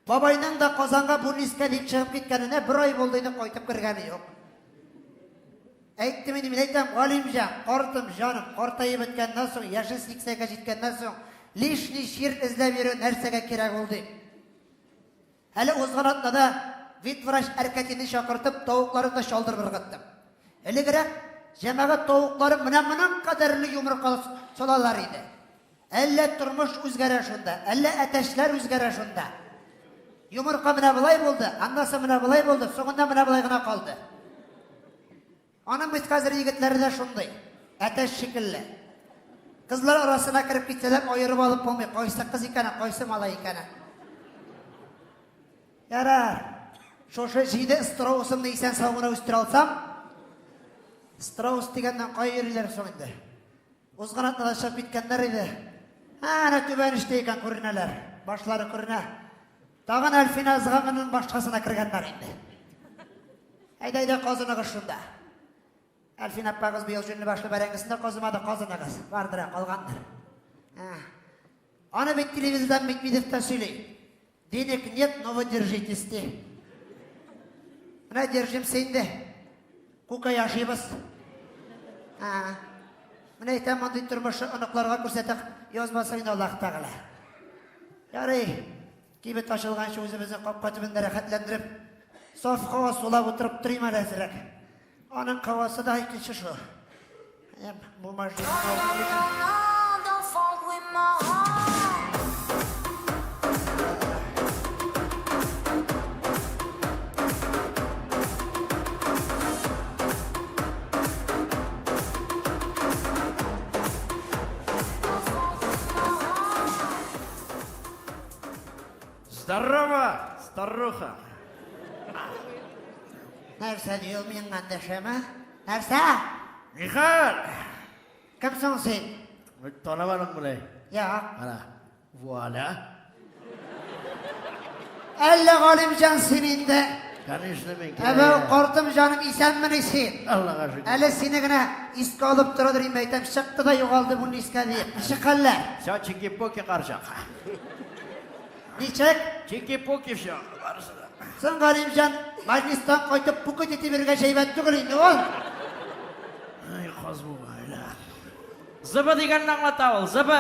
Бабайның да Қазанға Бурниске дейін шығып кеткеніне бір ай болды деп қайтып кіргені жоқ. Әйтті мен айтам, Ғалимжан, қортым жаным, қортайып өткеннен соң, яшы 80-ге жеткеннен соң, лишний шир іздеп беру нәрсеге керек болды. Әлі озғанатында да витврач әркетini шақыртып, тауықларын да шалдырып ырғыттым. Әлігірек, жәмәғі тауықлары мұнан қадарлы юмырқалы солалар еді. Әлі тұрмыш өзгәрі шында, әлі әтәшлер өзгәрі шында. Юмырқа мұна бұлай болды, аннасы мұна бұлай болды, соңында мұна бұлай ғына қалды. Оның біз қазір егітлері де шындай, әтәш шекілі. Қызлар арасына кіріп кетселер, ойырып алып болмай, қойсы қыз екені, қойсы мала екені. Ярар, шошы жейді страусымды исен сауғына өстір алсам, страус дегеннен қой ерілер соңында. Ұзған атнада шап кеткендер еді. Әне төбән іште екен көрінелер, башлары көріне. Тағын әлфина зғаңының башқасына кіргендер енді. Әйді қозыны қышында. Әлфин аппа қыз биыл жөнлі башлы бәрәңгісінде қозымады қозыны қыз. Бардыра, қалғандыр. Аны бет телевизордан Бекмедевтен сөйлей. Денег нет, но вы держитесте. Мына держимся енді. Кукай ашибыз. Мына айтам, мұндай тұрмышы ұнықларға көрсетік, езбасың Аллах тағала. Ярай, кейбет ашылғаншы өзіміздің қапқатымында рәхәтлендіріп, соф қауа сулап отырып тұрайма ләзірек. Оның қауасы да екінші шу. Бұл мәжден Здорово, старуха. Нәрсә дейіл мен қандашама? Нәрсә? Михаил! Кімсің сен? Таныманың бұлай. Яқ. Ана, вуаля. Әлі Ғалимжан сен енді. Конечно, мен Әбі қортым жаным исән мені сен. Аллаға шүкір. Әлі сені ғына иск алып тұрадыр еме айтам. Шықты да жоғалды бұны искә дейіп. Шыққалла. Все, чики-поки қаршақ. Нечек? Чики-поки все, барысы да. Сен Ғалимжан мәжлістен қайтып бүкіт ете берге жайбәт түгіл енді ол. Ай, қаз бұғайла. Зыбы дегенін аңлата ол, зыбы.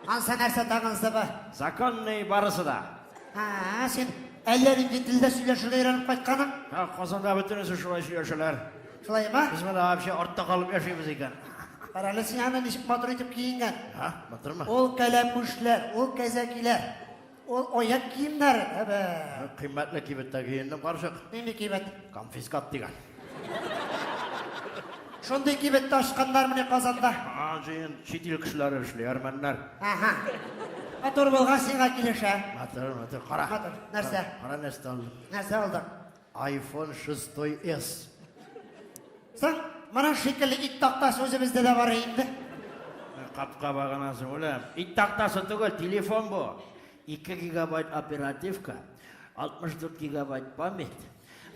Анса нәрсе тағын зыбы. Законный барысы да. Сен әллерінде тілді сөйлешуге үйреніп қайтқаның? Қосында бүтінісі шулай сөйлешілер. Солай ма? Біз мені вообще ортта қалып яшаймыз екен. Қаралы сен аны нешік матыр етіп киінген? Матыр ма? Ол кәләпүшлер, ол кәзәкилер, ол ояк киімдер. Қимметлі кибетті киіндім қаршық. Неме кибет? Конфискат деген. Шондай кибетті ашқандар міне Қазанда? Жиын шетел кішілері ішілі, әрмәнлер. Матыр болған сенға келеші. Матыр, қара. Матыр, нәрсе? Қара нәрсті алдым. Нәрсе алды? iPhone 6s. Сен, мұның шекілі ит тақтасы өзімізде де бар енді. Қапқа бағанасы өлем. Ит тақтасы түгіл, телефон бұл. 2 гигабайт оперативка, 64 гигабайт память,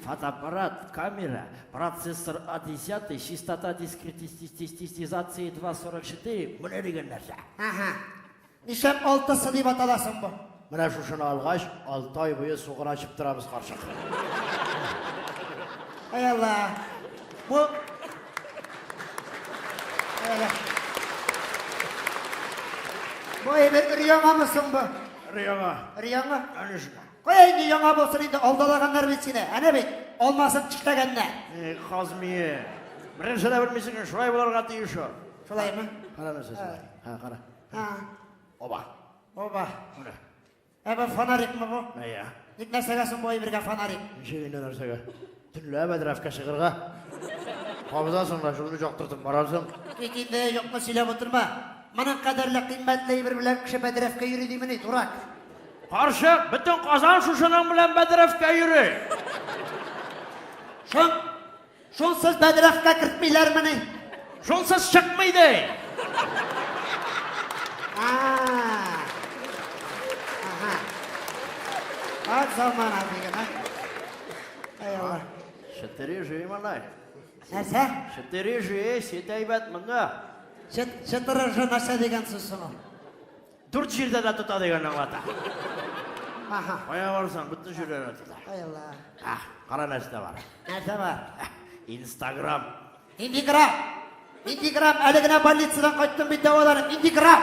фотоаппарат, камера, процессор A10, частота дискретизации 244, мұны деген нәрсе. Нешеп алтысы деп аталасың бұл? Мына шушыны алғаш, 6 ай бойы суғыр ашып тұрамыз қаршық. Ай Алла, бұл... Бұл емір үрияңа мұсың бұл? Рияңа. Рияңа? Әнешіна. Қой әйді яңа болсын енді алдалағандар бет сені. Әне бет, олмасын чықтағанна. Қазмие. Бірінші де білмейсің, шылай боларға дейші. Шылай ма? Қара мәсесі. Қара. Оба. Оба. Әбі фонарик мұ бұл? Әйя. Ник нәрсегесін бойы бірге фонарик? Нешегенде нәрсеге. Түнлі әбәдірафқа шығырға. Қабызасың да жылы жоқтыртып барарсың. Кетінде жоқ мұ сөйлеп отырма. Мұның қадарлы қимметлі бір білер кіші бәдірафқа үйрі дейміне, дұрак. Қаршық, бүтін Қазан шушының білен бәдірафқа үйрі. Шонсыз бәдірафқа кіртмейлер міне. Шонсыз шықмайды. Ат замана деген, Ай Алла. Шытыры жүйім алай. Нәрсе? Шытыры жүйі сет әйбәт мұнда. Шытыры жынаса деген сөз сұны. Дүрт жерде де тұта деген аңлата. Aha. Қоя барсаң, бүтін жүрер өтілді. Ay Allah. Қара нәрсе бар. Nerede var? Instagram. Indigram. Indigram. Eligine balitsiden kaçtım bir davalarım. Indigram.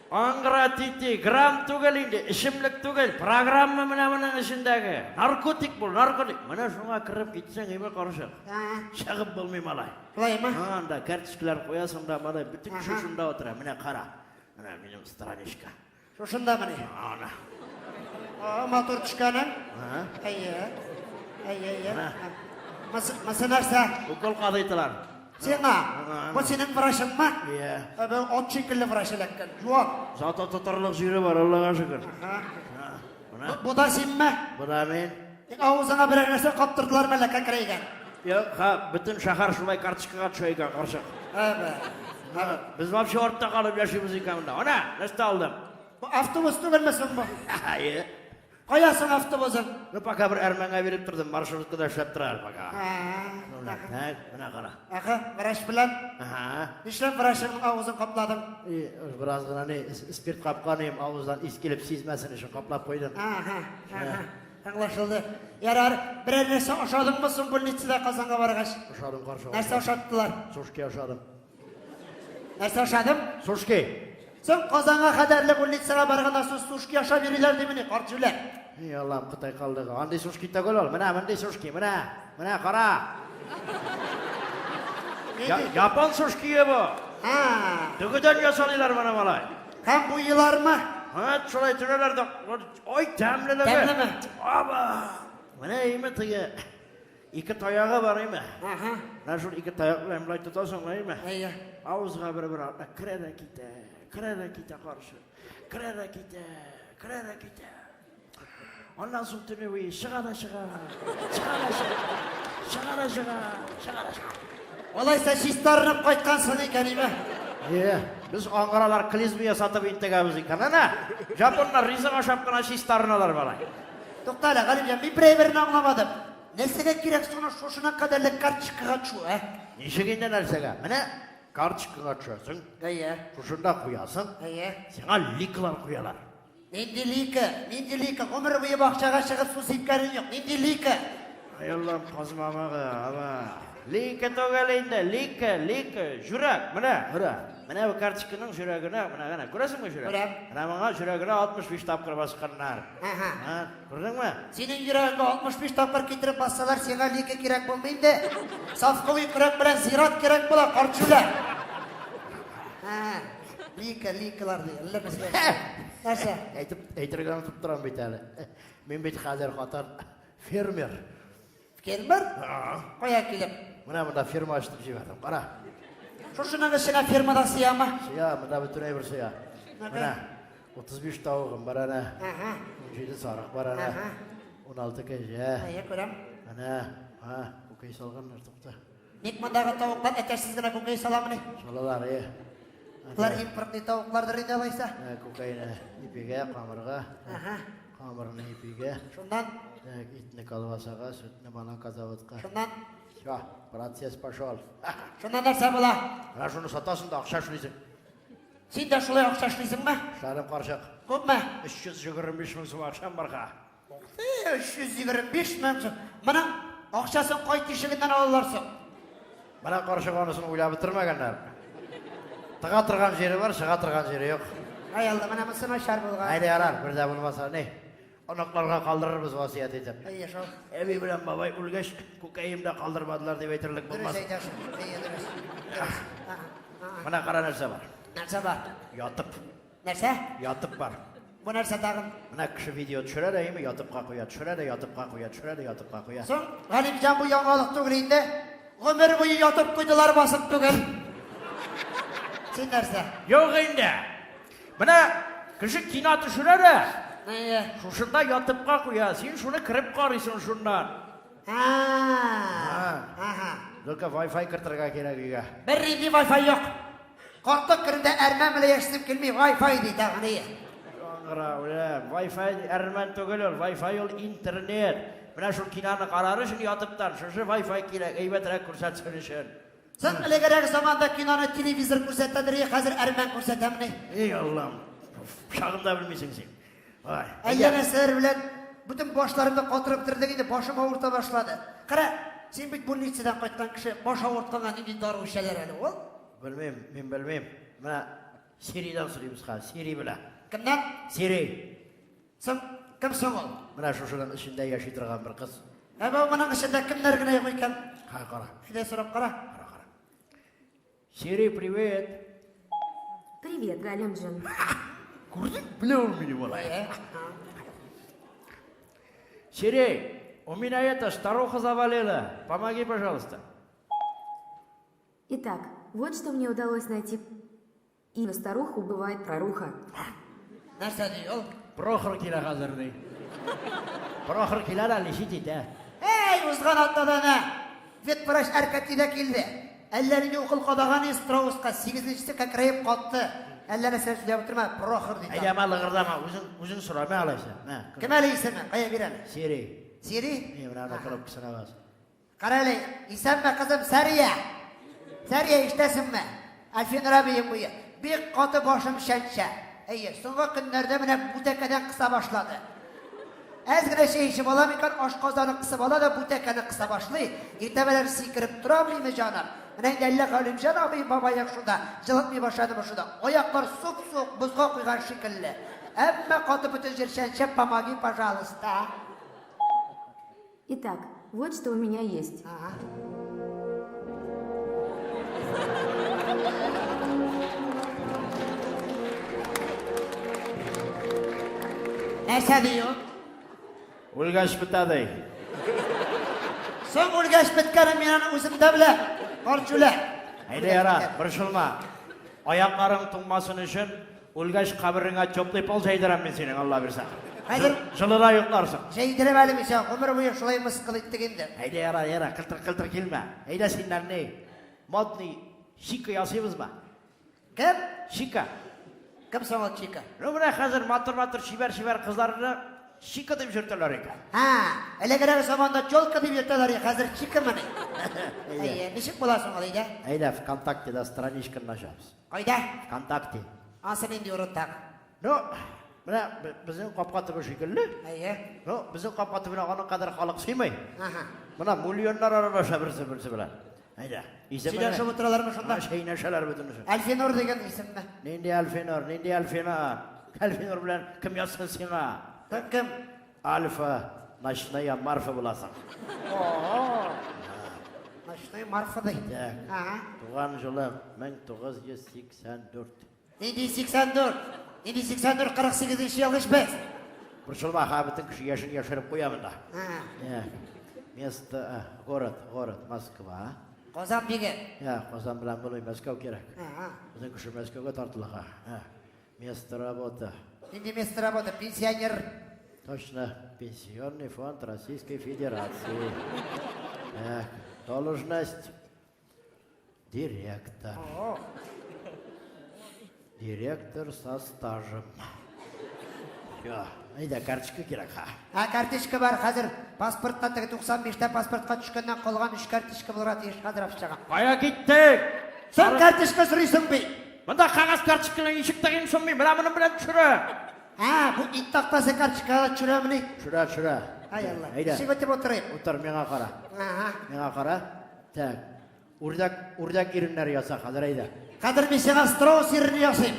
Аңғыра тити, грамм түгел инде, ішімлік түгел, программа мұның ішіндегі. Наркотик бұл, наркотик. Мұна шуңа кіріп кетсең, еме қарышық. Шағып болмай малай. Бұлай ма? Анда карточкалар қоясың да малай, бүтін шушында отыра. Міне қара. Міне менің страничка. Şuşunda mı ne? Ана. Motor çıkanın. Ayya. Masa nerse? Укол қадайтылар. Sena. Bu senin vraşın mı? Иә. Ben 10 şekilli vraşı lekken. Juan. Зато тұтырлық жүйрі бар, Аллаға шүкір. Bu da sen mi? Bu da мен. Ağzına birer nerse kaptırdılar mı lekken kireygen? Yok, bütün şahar şulay карточкаға түшейген қаршық. Evet. Biz вообще ортта қалып yaşayımız ikамында. Ona, näste aldım? Bu avtobus tügelmesin bu. Hayır. Koyasın avtobusun. Пока bir Ermen'e verip durdum, marşrutkada işlep durar пока. Buna qara. Aha, vraş bilen. İşlem vraşın ağzını kapladım. Biraz gına ne, spirt kapqanıyım, ağızdan is gelip sizmesin için kaplap koydum. Anlaşıldı. Yarar, birer nerse aşadın mısın bunun içinde kazanğa vargaç? Aşadım qarşı. Nerse aşattılar? Suşki aşadım. Nerse aşadım? Suşki. Sen kazanğa kadarlı bunun içine bargana suşki yaşa verirler değil mi? Karçılar. Ey Allah'ım Qıtay kaldı. Andi suşki tegol ol. Mına suşki, mına qara. Yapan suşkiye bu. Tügüden yasalıylar bana malay. Hem bu yıllar mı? Evet, şurayı türelerde. Oy, temli de be. Temli mi? Aba. Mına iyi mi tıgı? İki tayağı var iyi mi? Lan şu iki tayaklı emlay tutasın iyi mi? İyi. Ağızına bir atla. Krere kite karşı. Krere kite. Ondan sonra tünüvi, şıgara. Olaysa şistarınıp koytkansın ikenime. Biz Ankaralar klizmiye satıp integabız iken, ana? Japonlar rizana şapkına şistarınalar bana. Toktala Galipcan, bir birini anlamadım. Nesine gerek sonra şoşuna kadarlık kart çıkığa çu, he? Nişeğinde nersege? Mene kart çıkığa çözsün, İyi. şuşunda koyasın, İyi. sana liklar koyarlar. Nindi lika. Ömür boyu bahçağa çıkıp su sipkarın yok. Nindi lika. Ay Allah'ım kazmamağı ama. Like togelinde, like, jürek, mene bu kart çıkının jüregine, mene görüyorsun mu jürek? Görem. Mene bana jüregine 65 tapkır baskanlar. Gördün mü? Senin yüreğine 65 tapkır getirip bassalar sana lika gerek bulmayın da. Safkovi gerek bilen zirat gerek bula karçılar. Likalar diyor. Allah mesela. Nerse? Eytirganı tutturan bir tane. Men beti hazır qatar fermer. Fermer? Koya kilip. Mına bunda firma açtım jibadım. Qara. Şuşuna kışına firmada siyama. Siya, bunda bütün bir siya. Mına 35 tavuğum var ana. 17 sarık var ana. 16 kece. İyi kuram. Ana, bu kayı salganlar toqta. Nikmandağı tavuklar etersizgine kukayı salamını. Şolalar iyi. Bunlar importli tavuklardır indi alaysa. Kokayını ipiga, qamirga. Qamirni ipiga. Şundan. İtni kalvasaga, sütni bana kazavatga. Şundan. Ya, proces pashol. Şundan nerse bula. Ana şunu satasın da akşa şulaysan. Sen de şulay akşaşlıysan mı? Şarım qarşaq. Köp mü? 325 ming so'm akşam barqa. 325 ming so'm. Bana akşasın koy tişiginden alarsın. Bana qarşaq onusunu o'ylab bitirmaganlar. Tığa turgan jeri var, çığa turgan jeri yo'q. Ay Allah, bana mısın aşar bulgan. Haydi yarar, bir de bulmasa ne? Onoqlarga qaldırırız vasiyat etip. Ay yaşa. Evi bilen babay ulgeç kokayimde kaldırmadılar diye aytırlık Dürüst bulmaz. eytaşın. İyi dürüst. Bana qara narsa var. Nerse var? Yatıp. Nerse? Yatıp var. Bu nerse dağın? Bana kişi video düşürər mi? Yatıpqa qoya, düşürər, yatıpqa qoya, düşürər, yatıpqa qoya. Son Galipcan bu yangalık tügüreyinde ömür boyu yatıp koydular basıp tügür. Sen nerse? Yok indi. Bana kişi kino düşürər. İyi. Şuşunda yatıpqa qoya, sen şunu kirip qarıysın şundan. Zulka Wi-Fi kırtırga kerak uyga. Bir ridi Wi-Fi yok. Korktuk kırında Ermen bile yaşasım gelmiyor. Wi-Fi değil dağın iyi. Qara, Wi-Fi ermen tugul ol, Wi-Fi ol internet. Bana şu kinoni qararı şunu yatıptan, şu Wi-Fi kerak, eybetrek ko'rsatsin üçün. Sen ilegere zamanda kinonu televizor ko'rsatadilar, hazır Ermen ko'rsatamni. Ey Allah'ım. Şağımda bilmeysin sen. Vay. Әллә нәрселәр белән бүтән башларымны катырып торды инде, башым авырта башлады. Кара, син бит больницадан кайткан кеше, баш авыртканга нинди дару эчәләр әле ул? Bilmem, men bilmem. Mana Siri'dan soraymiz ha, Siri bilan. Kimdan? Siri. Соң кем соң ул? Mana shushining ishida yashay turgan bir qiz. Әбә моның ішендә кемнәр генә юк икән? Ha, qara. Әйдә сорап кара. Qara. Siri, привет. Привет, Галимджан. Ko'rding? Bilov meni bola. Siri, у меня эта старуха заболела. Помоги, пожалуйста. Итак, вот что мне удалось найти. Имя старуха убивает проруха. Нәрсә ди ул? Прохор килә хәзер ди. Прохор килә әле шитә. Эй, узган атадана! Ветврач әркәтидә килде. Әллә нинди укыл кадаган Страуска 8-нчесе кәкрәеп катты. Әллә нәрсә сөйләп утырма, Прохор ди. Әйдә, малыгырдама, үзең сорама алайса. Кем әле исеме? Кая бирәле? Сири. Сири? Мен ана кылып кысына бас. Кара әле, исәнме кызым Сәрия? Сәрия иштәсеңме? Альфин Рабиев буе. Бик каты башым шәнчә. Әйе, соңгы көннәрдә менә бүтәкәдән кыса башлады. Әз генә чәй эчеп алам икән, ашказаны кысып ала да бүтәкәне кыса башлый. Иртәбәләр сикереп торамыймы җаным? Менә инде әллә Галимҗан абый бабаяк шунда, җылытмый башладымы шунда. Аяклар суп-сук бозга куйган шикелле. Әмма каты бөтен җир шәнчә, помоги, пожалуйста. Итак, вот что у меня есть. Нәрсә ди ул? Үлгәч бетәди. Соң үлгәч беткәнен мин аны үземдә беләм. Карчулә. Әйдә яра, борчылма. Аякларың туңмасын өчен үлгәч кабырыңа чоплап ал җайдырам мин синең, Алла бирсә. Хәзер Җылыда йокларсың. җәйдереп әле мисә, гомер буе шулай мыскыл иттек инде. Әйдә яра, кылтыр килмә. Әйдә синнән не? Модный шика ясыйбызмы? Кем? Шика. Кем соң ул чика? Ну менә хәзер матур шибәр кызларны шика дип йөртәләр икән. Элегрәк заманда чолка дип йөртәләр, хәзер чика менә. Әйе, ничек буласың ул әйдә? Әйдә, ВКонтактеда страничканы ачабыз. Кайда? ВКонтакте. Асы нинди урында? Ну, менә безнең капка төбе шикелле. Әйе. Ну, безнең капка төбенә аның кадәр халык сыймый. Аха. Менә миллионнар аралаша берсе белән. Әйдә. Сөйләшеп утыралармы шунда? Шәйнәшәләр бөтенесе. Альфинур дигән исемме? Нинди Альфинур? Альфинур белән кем язсын сиңа? Кем? Альфа, ночная Марфа буласың. Ночной Марфа ди. Так. Туган җылы 1984. Нинди 84? Нинди 84 48-нче ел без. Борчылма, бөтен кеше яшен яшереп куямын да. Место, город Москва. Казан биге. Казан белән булмый, Москва кирәк. Безнең кеше Москвага тартылыга. Место работы. Нинди место работы? Пенсионер. Точно, Пенсионный фонд Российской Федерации. Так, должность директор. Директор со стажем. Всё, әйдә, карточка кирәк. Карточка бар, хәзер паспортта 95-тә паспортка төшкәннән калган 3 карточка булырга тиеш, хәзер апчага. Кая киттек? Соң карточка сорыйсың бит. Монда кагаз карточканы ничек тагын суммый, менә белән төшерә. Бу ит тактасы карточкага төшерәмени? Төшерә. Ай Алла. Әйдә. Шип өтеп утырыйм. Утыр, миңа кара. Миңа кара. Так. Үрдәк иреннәр яса, хәзер әйдә. Хәзер мин сиңа страус ирене ясыйм.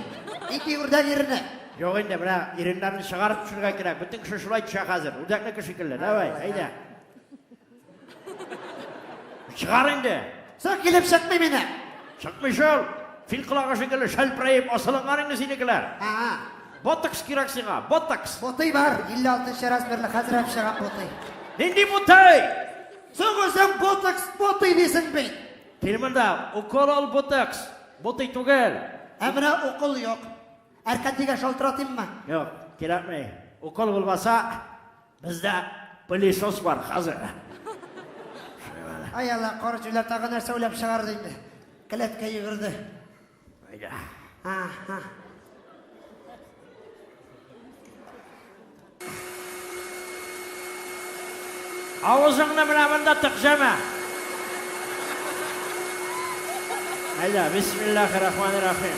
Ити үрдәк ирене. Юк инде, менә иреннәрне чыгарып төшергә кирәк. Бөтен кеше шулай төшә хәзер. Үрдәкне шикелле. Давай, әйдә. Чыгар инде. Соң килеп чыкмый мине. Чыкмый шул. Фил кылагы шикелле шәлпрәеп асылынган инде синекеләр. Ботокс кирәк сиңа, ботокс. Ботый бар, 56-нчы размерлы хәзер апчага ботый. Нинди бутай? Соң үзең ботый дисең бит. Фильмда укол ал ботокс. Ботый түгел. Менә укол юк. Әркәтигә шалтыратыйммы? Юк, кирәкмәй. Укол булмаса, бездә пылесос бар хәзер. Ай Алла, карчылар тагы нәрсә уйлап чыгарды инде. Келәткә йөгерде. Әйдә. Авызыңны менә монда тыкҗама. Әйдә, бисмиллаһир-рахманир-рахим.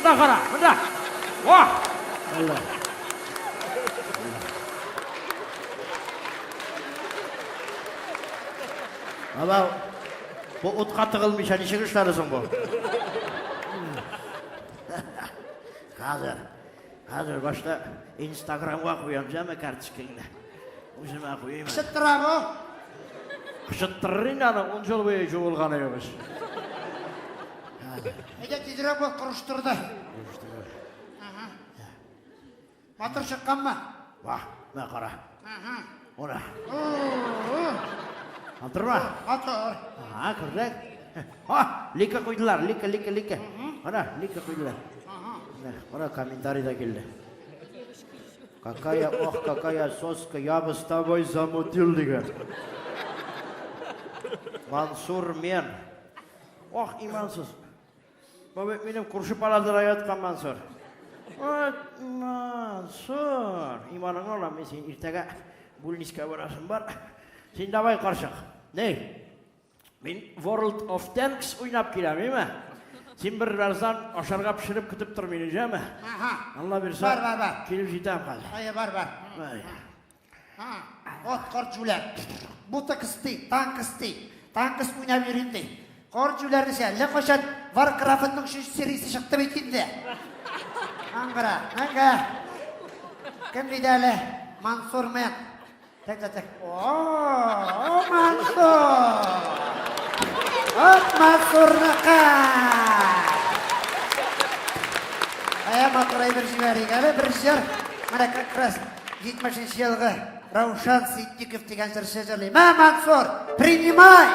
Мында қара, мында. О! Алла. Абау, бұл ұтқа тығылмайша нешегі ұштарысың бұл? Қазір башта инстаграмға қоям жама карточкаңды. Өзіме қойым. Қышыттыра бұ. Қышыттырын аны 10 жыл бойы жоғылғаны емес. Неге тезірек бұл құрыштырды. Матыр шыққан ма? Ва, мә қара. Ona. Antır mı? Atır. Ha, kırdık. Ha, lika koydular, lika. Ana, lika koydular. Ona комментарий da geldi. Какая соска, я бы с тобой замутил, деген. Мансур мен. Ох, имансыз. Бабек менің күршіп аладыр аятқан Мансур. Мансур. Иманың ола, мен сен ертеге Бульниске барасың бар. Сен давай қаршық. Не? Мен World of Tanks ойнап келем, еме? Сен бір раздан ашарға пішіріп күтіп тұр мені, жеме? Алла берса, келіп жетем қазір. Бар. От қорчулар. Бұты кісті, танк кісті ойнап үйренді. Қорчуларды сән, ләқошат Warcraft'ның 3 серisi шықты бейтінде. Аңға. Кім дейді әлі? Мансур мен. Так. О, Мансур! От Мансурнықа! Матурай бір жібәрейік әлі, бір жер. Мына как раз 70 жылғы Раушан Сиддиков деген жыршы жырлай. Мансур, принимай!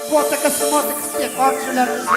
Ботыкыс-мотыкыс деп, қоршыларымыз